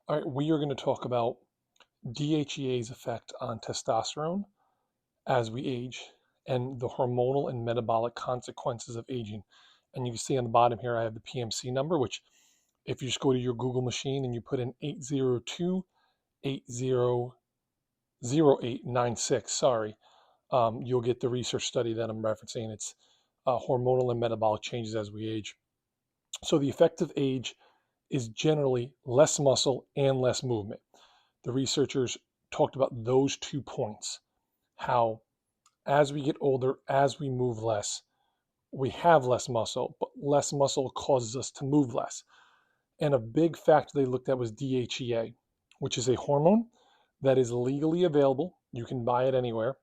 All right, we are going to talk about DHEA's effect on testosterone as we age and the hormonal and metabolic consequences of aging. And you can see on the bottom here, I have the PMC number, which if you just go to your Google machine and you put in 802-800896, you'll get the research study that I'm referencing. It's hormonal and metabolic changes as we age. So the effect of age is generally less muscle and less movement. The researchers talked about those 2 points, how as we get older, as we move less, we have less muscle, but less muscle causes us to move less. And a big factor they looked at was DHEA, which is a hormone that is legally available. You can buy it anywhere.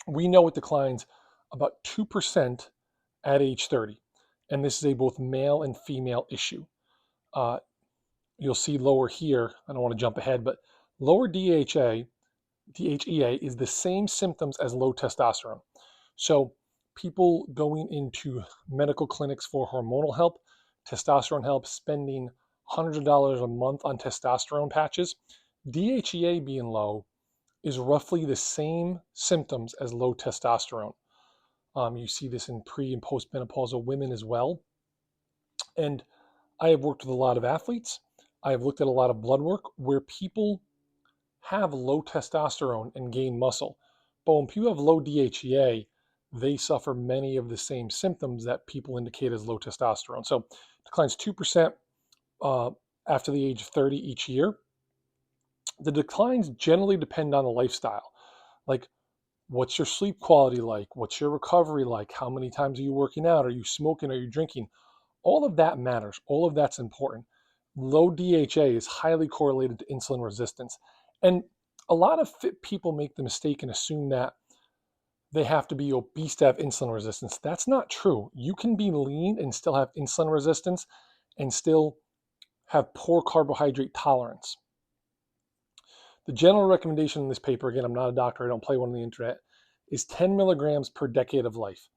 We know it declines about 2% at age 30. And this is a both male and female issue. Uh, you'll see lower here, I don't want to jump ahead, but lower DHEA is the same symptoms as low testosterone. So people going into medical clinics for hormonal help, testosterone help, spending hundreds of dollars a month on testosterone patches, DHEA being low is roughly the same symptoms as low testosterone. You see this in pre and postmenopausal women as well. And I have worked with a lot of athletes. I have looked at a lot of blood work where people have low testosterone and gain muscle. But when people have low DHEA, they suffer many of the same symptoms that people indicate as low testosterone. So it declines 2% after the age of 30 each year. The declines generally depend on the lifestyle. Like, what's your sleep quality like? What's your recovery like? How many times are you working out? Are you smoking? Are you drinking? All of that matters. All of that's important. Low DHA is highly correlated to insulin resistance. And a lot of fit people make the mistake and assume that they have to be obese to have insulin resistance. That's not true. You can be lean and still have insulin resistance and still have poor carbohydrate tolerance. The general recommendation in this paper, again, I'm not a doctor, I don't play one on the internet, is 10 milligrams per decade of life.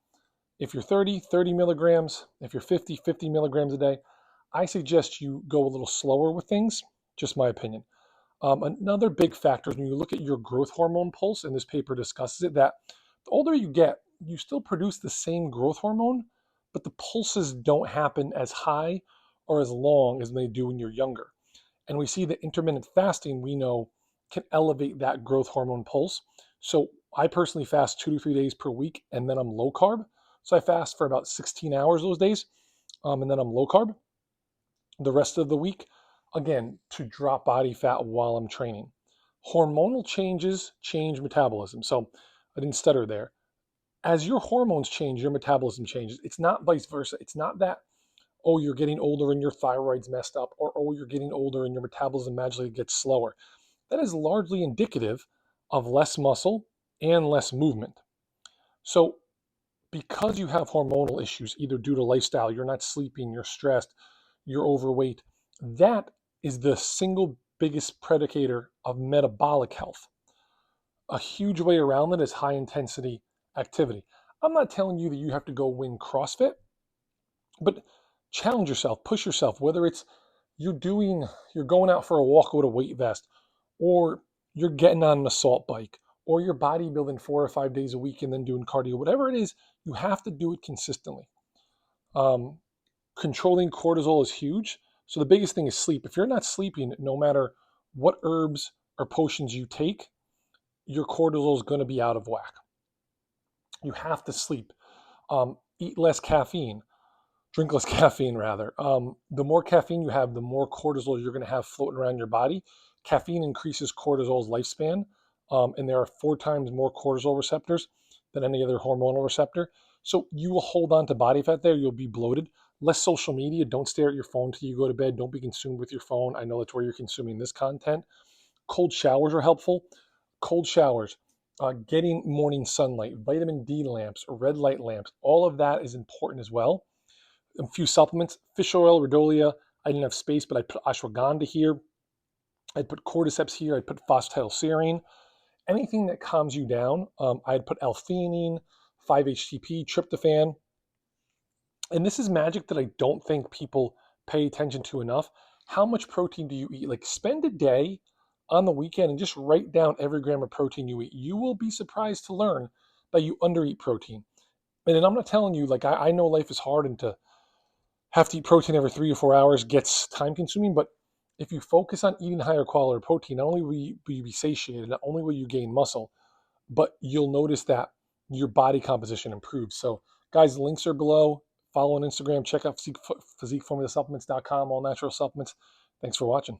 If you're 30, 30 milligrams. If you're 50, 50 milligrams a day. I suggest you go a little slower with things, just my opinion. Another big factor is when you look at your growth hormone pulse, and this paper discusses it, that the older you get, you still produce the same growth hormone, but the pulses don't happen as high or as long as they do when you're younger. And we see that intermittent fasting, we know, can elevate that growth hormone pulse. So I personally fast 2 to 3 days per week, and then I'm low carb. So I fast for about 16 hours those days, and then I'm low carb. The rest of the week, again, to drop body fat while I'm training. Hormonal changes change metabolism. So I didn't stutter there. As your hormones change, your metabolism changes. It's not vice versa. It's not that, oh, you're getting older and your thyroid's messed up, or oh, you're getting older and your metabolism magically gets slower. That is largely indicative of less muscle and less movement. So because you have hormonal issues, either due to lifestyle, you're not sleeping, you're stressed, you're overweight, that is the single biggest predicator of metabolic health. A huge way around it is high intensity activity. I'm not telling you that you have to go win CrossFit, but challenge yourself, push yourself, whether it's you're going out for a walk with a weight vest, or you're getting on an assault bike, or you're bodybuilding 4 or 5 days a week and then doing cardio, whatever it is, you have to do it consistently. Controlling cortisol is huge. So the biggest thing is sleep. If you're not sleeping, no matter what herbs or potions you take, your cortisol is going to be out of whack. You have to sleep. Eat less caffeine. Drink less caffeine, rather. The more caffeine you have, the more cortisol you're going to have floating around your body. Caffeine increases cortisol's lifespan, and there are 4 times more cortisol receptors than any other hormonal receptor. So you will hold on to body fat there. You'll be bloated. Less social media. Don't stare at your phone till you go to bed. Don't be consumed with your phone. I know that's where you're consuming this content. Cold showers are helpful. Cold showers, getting morning sunlight, vitamin D lamps, red light lamps, all of that is important as well. A few supplements, fish oil, rhodiola. I didn't have space, but I put ashwagandha here. I'd put cordyceps here. I'd put phosphatidylserine. Anything that calms you down. I'd put L-theanine, 5-HTP, tryptophan. And this is magic that I don't think people pay attention to enough. how much protein do you eat? Like spend a day on the weekend and just write down every gram of protein you eat. You will be surprised to learn that you undereat protein. And then I'm not telling you, like, I know life is hard and to have to eat protein every 3 or 4 hours gets time consuming, but if you focus on eating higher quality protein, not only will you be satiated, not only will you gain muscle, but you'll notice that your body composition improves. So, guys, links are below. Follow on Instagram. Check out physiqueformulasupplements.com, all natural supplements. Thanks for watching.